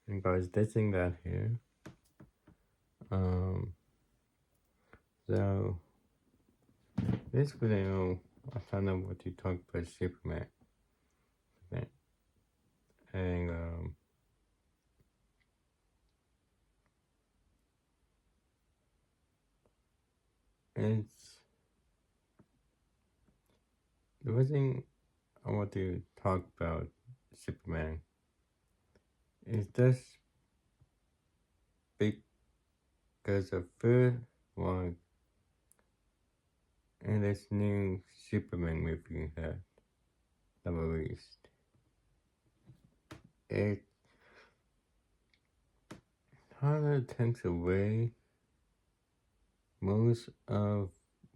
And guys, testing that here. Um, so this video, I found out what you talk about Superman, and it's the first thing I want to talk about Superman is just because of first one in this new Superman movie that I released. It kind of takes away most of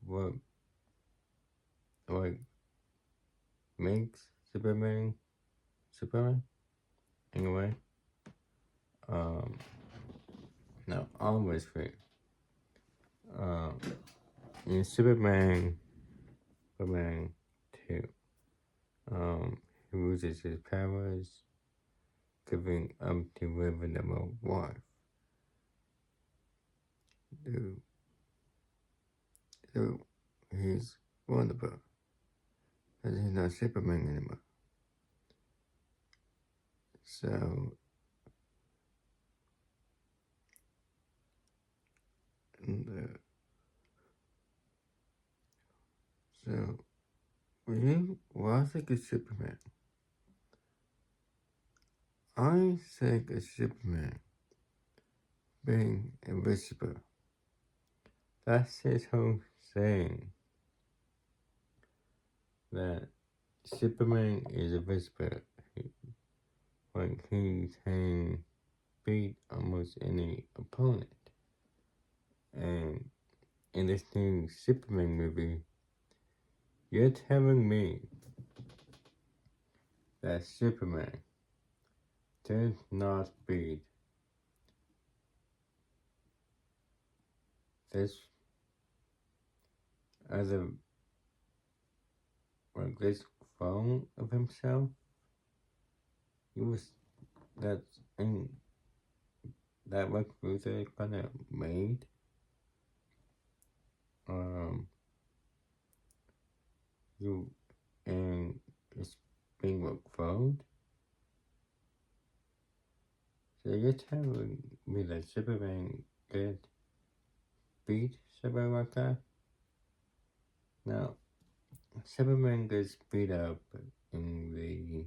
what like makes Superman in a way. Um, not always free. Um, in Superman 2, he loses his powers, giving up to living a wife. So he's wonderful, but he's not Superman anymore. So, so when you watch like a Superman, I think a Superman being invisible. That's his whole saying. That Superman is invisible. Like he can beat almost any opponent. And in this new Superman movie, you're telling me that Superman does not beat this other like this clone of himself? He was that's in that Lex Luthor kinda made. You and it's being cloned. So you're telling me that Superman could beat somebody like that? Now, Superman gets beat up in the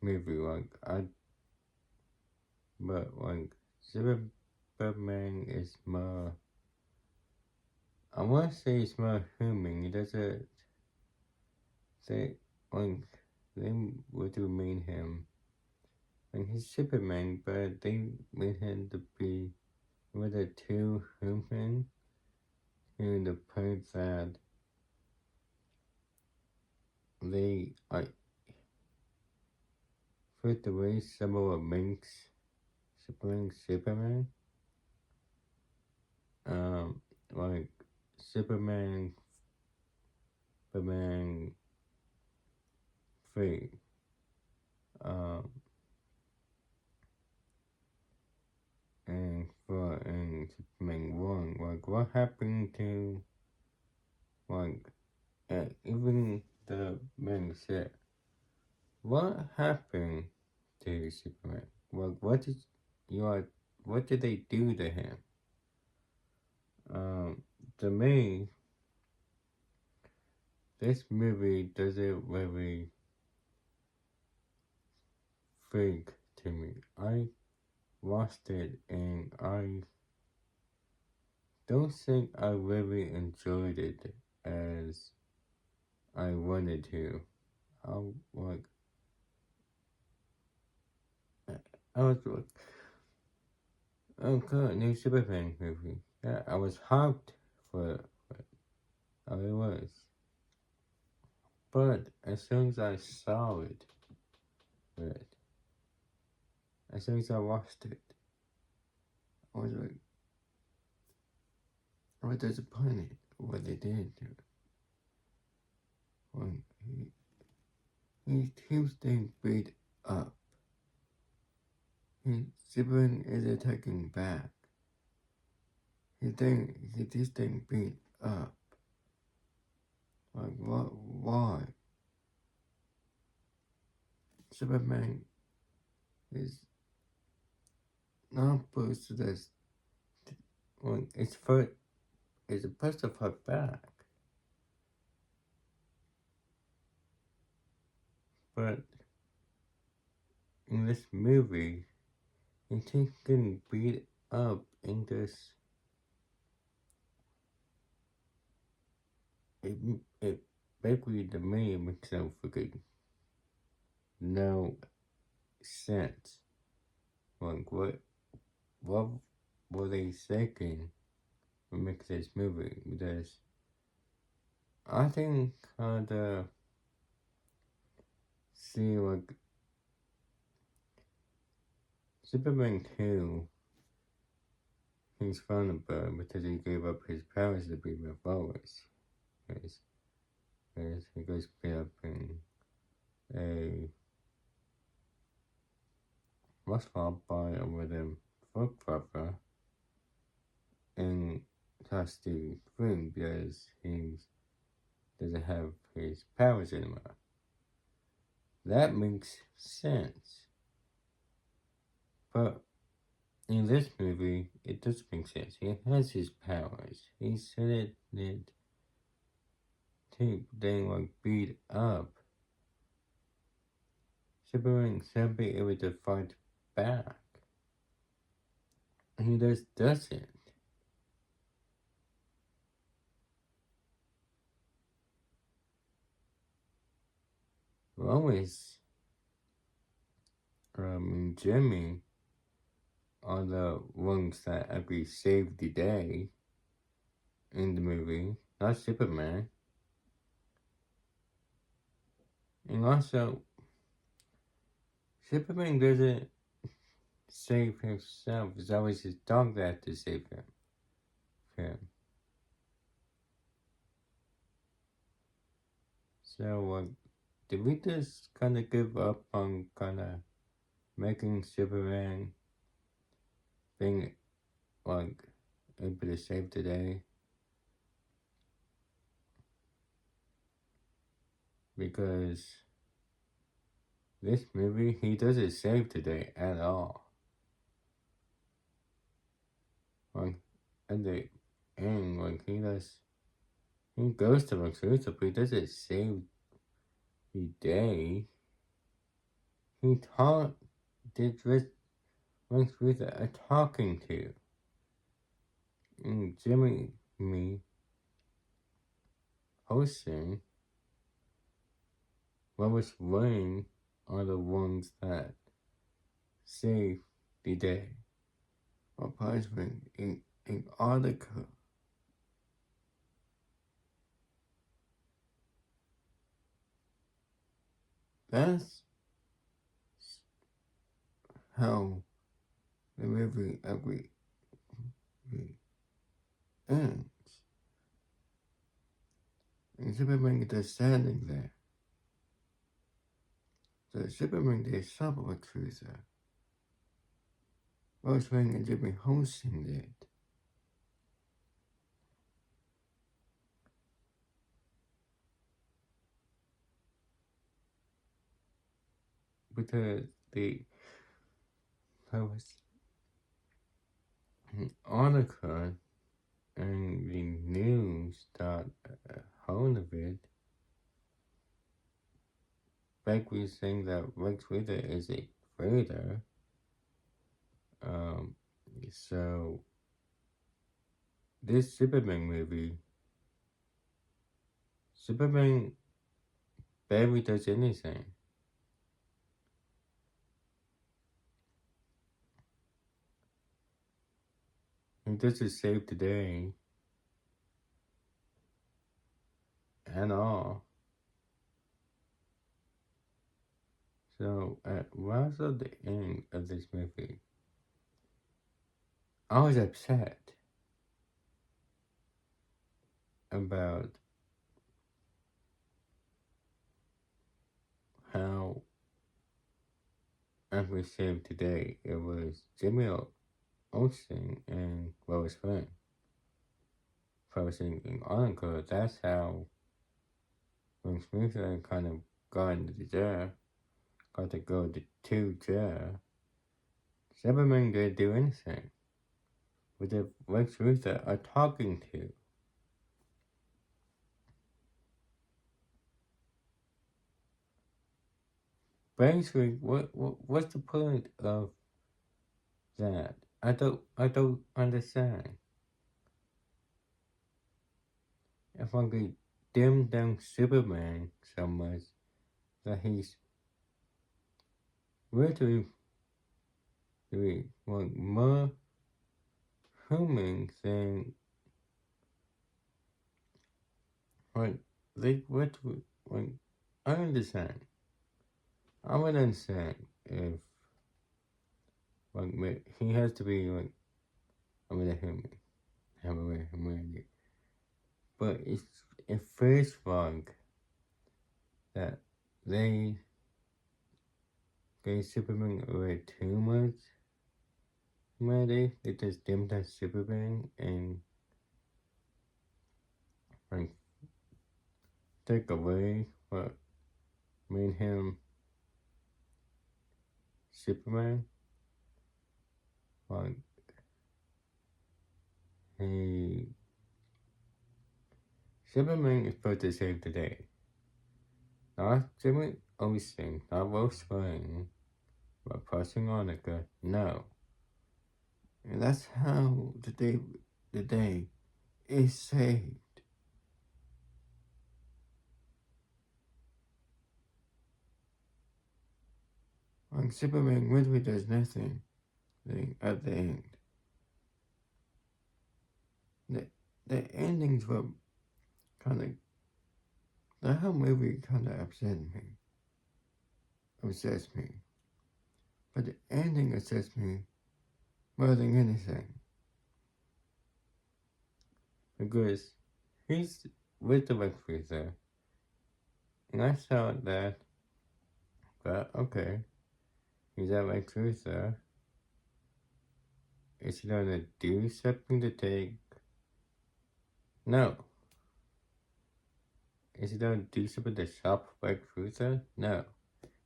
movie, but Superman is more, I want to say it's more human. He doesn't say, like, they would mean him. Like, he's Superman, but they made him to be rather too human in the point that they, like, for the way someone makes Superman, like Superman 3, um, and Superman 1, like what happened to, like, even the man said, what happened to Superman? Like, what did they do to him? To me, this movie doesn't really think to me. I watched it and I don't think I really enjoyed it as I wanted to. I like I was like, oh god, new Superman movie. Yeah, I was hyped for it. I really was. But as soon as I saw it, as soon as I watched it, I was like, I was disappointed what they did. Like, he was being beat up. Superman is attacking back. He's this thing beat up. Like what? Why? Superman is not supposed to this. Well, it's supposed to fight back. But in this movie, he's getting beat up in this. It basically to me makes no freaking no sense. Like what were they thinking to make this movie? Because I think kinda see like Superman 2, he's fun about it because he gave up his powers to be revolvers. Because he goes up in a restaurant by with a foot rubber and has to swim because he doesn't have his powers anymore. That makes sense. But in this movie, it does make sense. He has his powers. He said it to then like beat up. Superman should be able to fight back. He just doesn't. Lois and Jimmy are the ones that actually saved the day in the movie, not Superman. And also, Superman doesn't save himself. It's always his dog that has to save him. So, did we just kind of give up on kind of making Superman being like able to save the day? Because this movie, he doesn't save the day at all. Like at the end, like he goes to Lex Luthor, but he doesn't save the day. He did Lex Luthor a talking to. And Jimmy, me, hosting, Lois Lane are the ones that save the day. Or possibly in Antarctica. That's how the movie actually ends. And Superman is just standing there. So Superman did stop with Cruiser. Lois Lane and Jimmy hosting it. Because the article and the news got a hold of it. Basically saying that Lex Luthor is a traitor. So this Superman movie, Superman barely does anything. He doesn't save the day at all. So right at the end of this movie, I was upset about how as we saved today, it was was Jimmy Olsen and Lois Lane. Focusing on Annika, that's how when Smoother kind of got into the jail, got to go to jail. Superman didn't do anything. With the Lex Luthor are talking to. Basically, what's the point of that? I don't understand. If I could dim down Superman so much that he's literally more human than like like I understand. I would understand if he has to be like a human, have a humanity. But it feels like that they gave Superman away too much humanity. They just dimmed down Superman and like take away what made him Superman. Like he Superman is supposed to save the day. Not Jimmy Olsen, not Lois Lane, but pressing Annika, no. And that's how the day is saved. Like Superman literally does nothing at the end. The endings were kind of the whole movie kind of obsessed me. But the ending obsessed me more than anything. Because he's with the Lex Luthor, and I thought that, but okay, he's at Lex Luthor. Is he gonna do something to take? No. Is he gonna do something to stop Lex Luthor? No.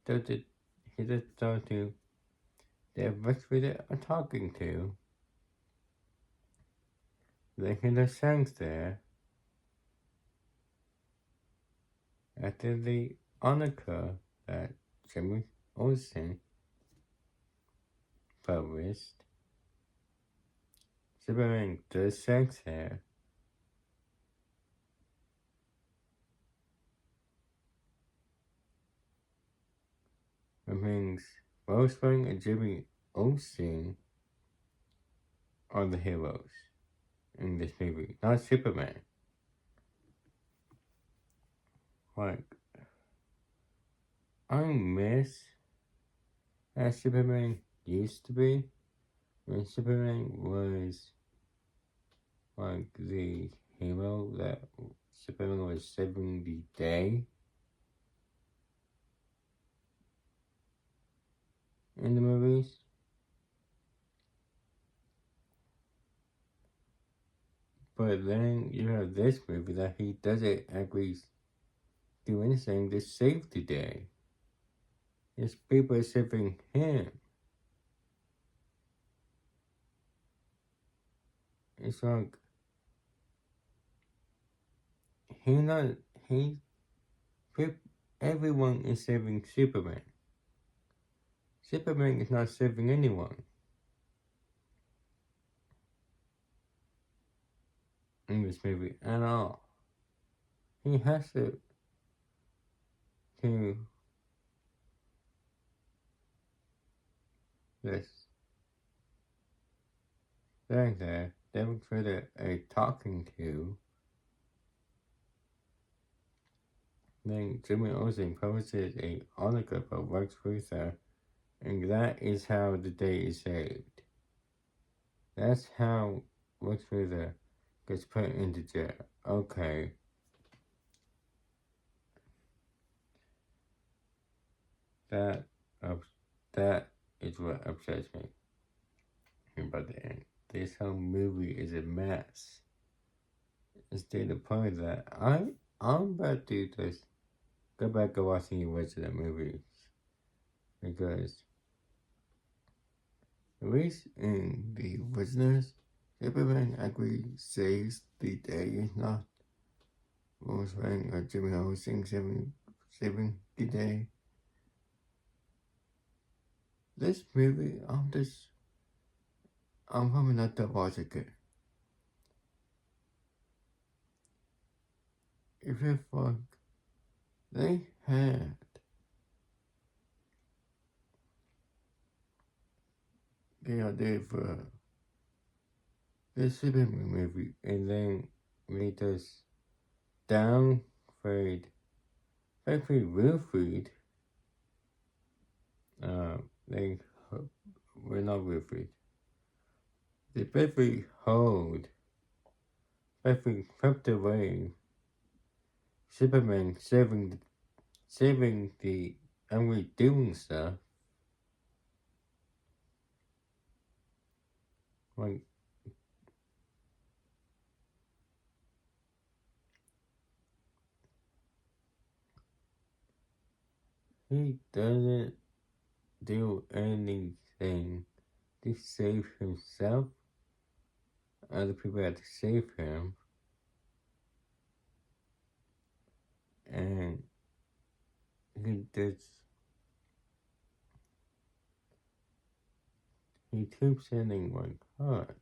He just going to the Lex Luthor are talking to. They hear the songs there. After the article that Jimmy Olsen published, Superman does sex there. It means Lois Lane and Jimmy Olsen are the heroes in this movie, not Superman. Like, I miss as Superman used to be when Superman was like the hero that Superman was saving the day in the movies. But then you have this movie that he doesn't actually do anything to save the day. It's people saving him. It's like he everyone is saving Superman. Superman is not saving anyone in this movie at all. He has to this thing there demonstrated a talking to. Then Jimmy Olsen posted a article about Lex Luthor, and that is how the day is saved. That's how Lex Luthor gets put into jail. Okay. That is what upsets me. about the end. This whole movie is a mess. It's to the point that I'm about to just go back and watch the original movies because at least in the originals, Superman actually saves the day, not Bruce Wayne or Jimmy Olsen saving the day. This movie, I'm probably not to watch it again. If you fuck, they had the idea for this Superman movie, and then they just downgrade, basically Wilfred. They were not Wilfred. They basically kept away Superman saving the angry doing stuff. Like he doesn't do anything to save himself. Other people have to save him. And he keeps sending one card.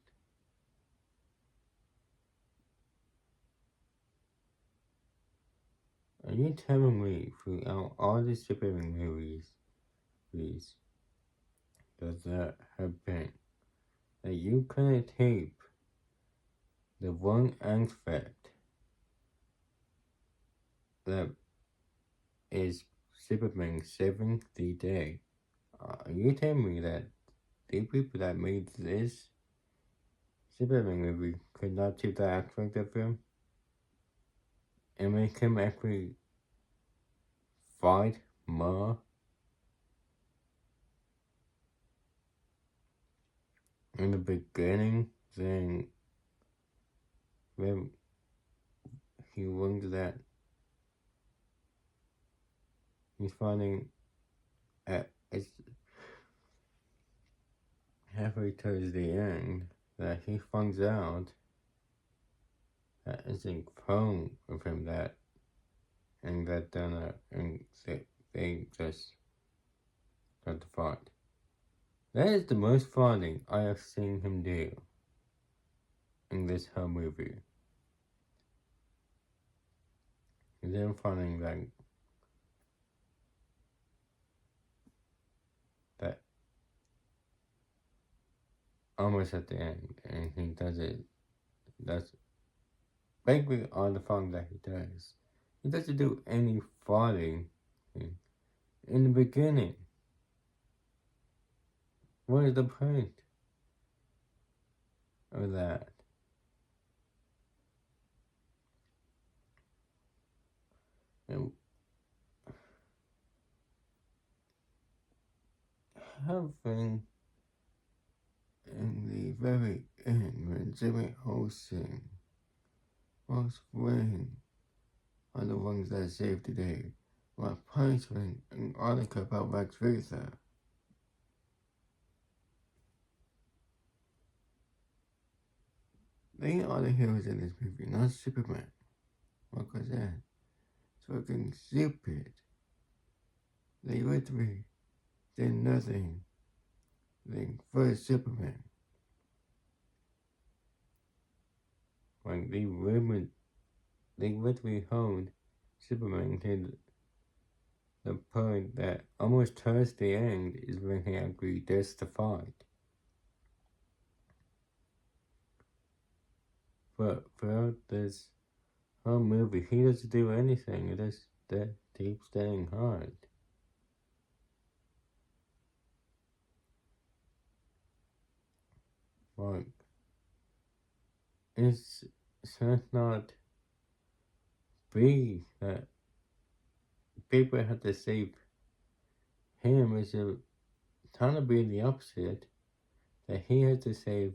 Are you telling me throughout all the Superman movies that have been that you couldn't tape the one aspect that is Superman saving the day? Are you telling me that the people that made this Superman movie could not take that aspect of him and make him actually fight more in the beginning than when he learned that he's finding it's halfway towards the end that he finds out that it's a clone of him that and that done and they just got to fight. That is the most funny I have seen him do in this whole movie. And then finding that almost at the end, and he does it. That's basically all the fun that he does. He doesn't do any fighting in the beginning. What is the point of that? And having in the very end when Jimmy Olsen was Wayne are the ones that saved the day, while punishing an article about Lex Luthor. They are the heroes in this movie, not Superman. Like I said, it's fucking stupid. They literally did nothing for Superman. Like they literally hold Superman to the point that almost towards the end is when he actually does the fight. But throughout this whole movie, he doesn't do anything. It just keeps staying hard. Like, it's not be that people have to save him. It's trying to be the opposite. that he has to save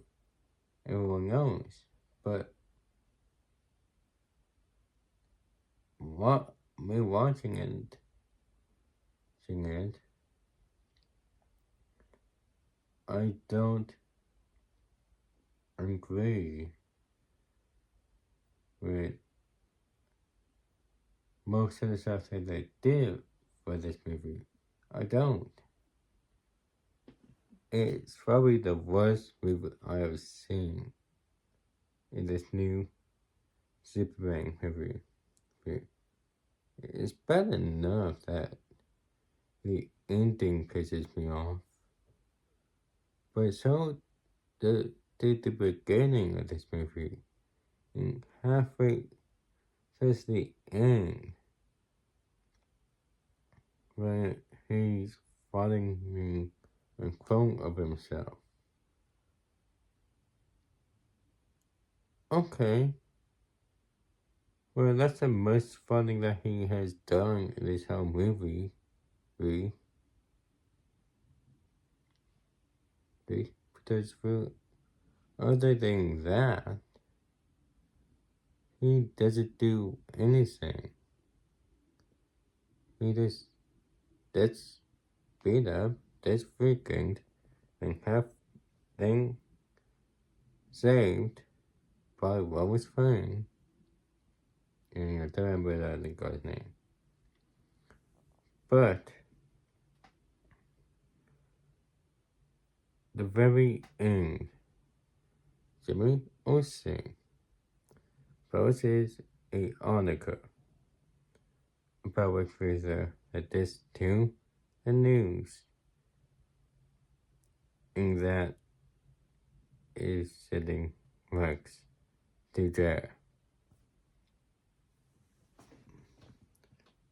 everyone else. But what me watching it, I don't agree with most of the stuff that they did for this movie. I don't. It's probably the worst movie I have seen in this new Superman movie. It's bad enough that the ending pisses me off, but so did the beginning of this movie. And halfway towards the end, when he's falling in front of himself. Okay. Well, that's the most funny that he has done in this whole movie. Really. Because other than that, he doesn't do anything. He just gets beat up, gets freaking, and have thing saved by Lois Lane. And I don't remember the guy's name. But the very end, Jimmy Olsen posts a article about Lex Luthor that this to the news, and that is sending Lex to jail.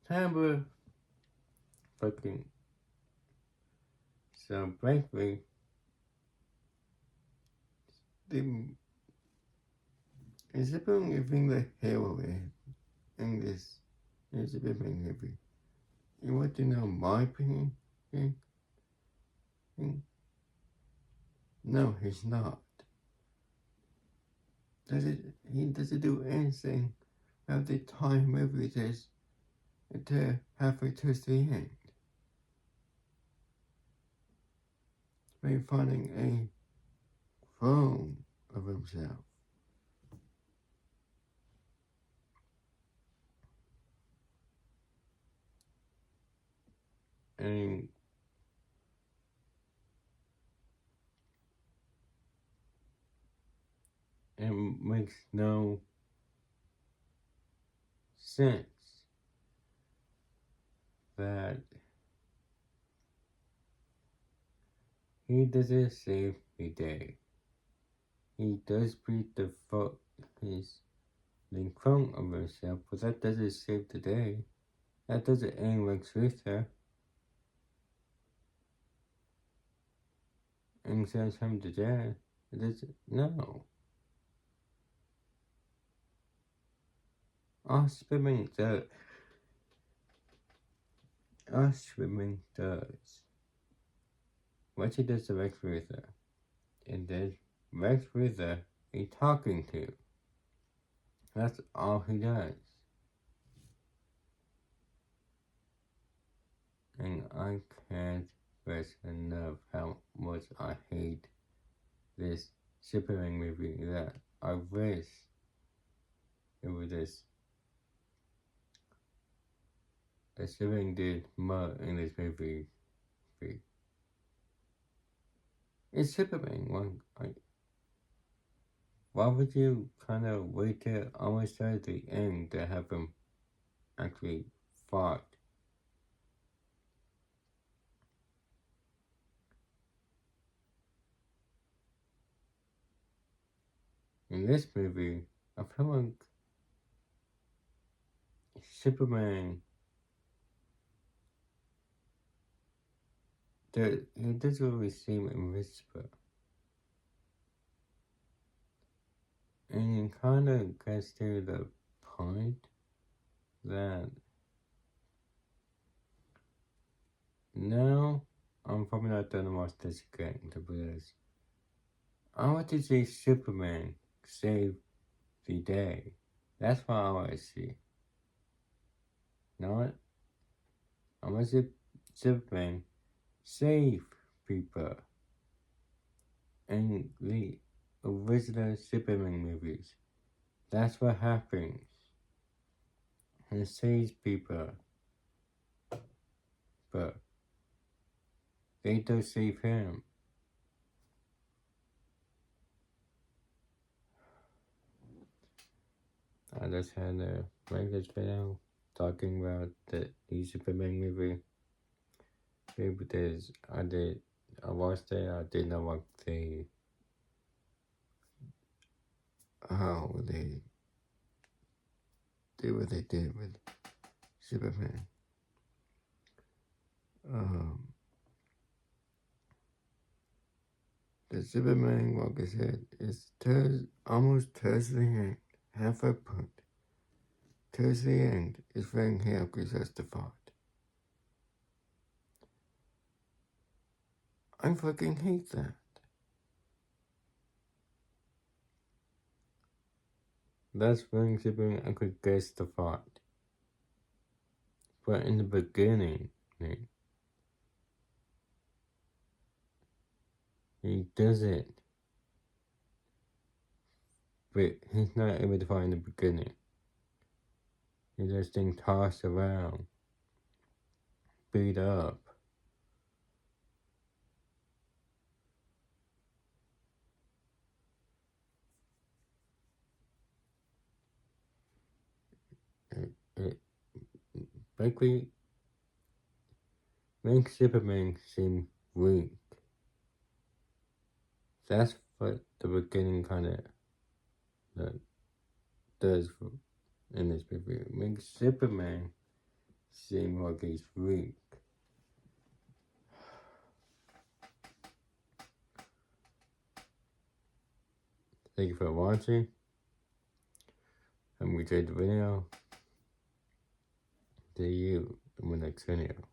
However, fucking so frankly, is it giving the hell away in this is a bit movie? You want to know my opinion? No, he's not. He doesn't do anything at the time movie is until halfway towards the end. By finding a clone of himself. And it makes no sense that he doesn't save the day. He does beat the fuck his the clone of himself, but that doesn't save the day. That doesn't end Lex Luthor. And sends him to jail. It doesn't. No. Superman does. Superman does what he does to Lex Luthor, and then Lex Luthor he's talking to. That's all he does. And I can't stress enough how much I hate this Superman movie that I wish it was this. The Superman did more in this movie. It's Superman. Why would you kind of wait till almost at the end to have him actually fight? In this movie, I feel like Superman, he doesn't really seem invincible. And it kind of gets to the point that now I'm probably not gonna watch this again because I want to see Superman save the day. That's what I want to see. Not, I want to see Superman save people in the original Superman movies. That's what happens. He saves people. But they don't save him. I just had to make this video talking about the new Superman movie. Because I watched it, I didn't know how they did what they did with Superman. The Superman, like I said, is almost towards the end, halfway point. Towards the end is when Hawk is justified. I fucking hate that. That's when Superman could justify. But in the beginning, he does it. But he's not able to find the beginning. He just being tossed around, beat up. It basically makes Superman seem weak. That's what the beginning kind of does in this movie. It makes Superman seem like he's weak. Thank you for watching. Hope you enjoyed the video. See you in the next video.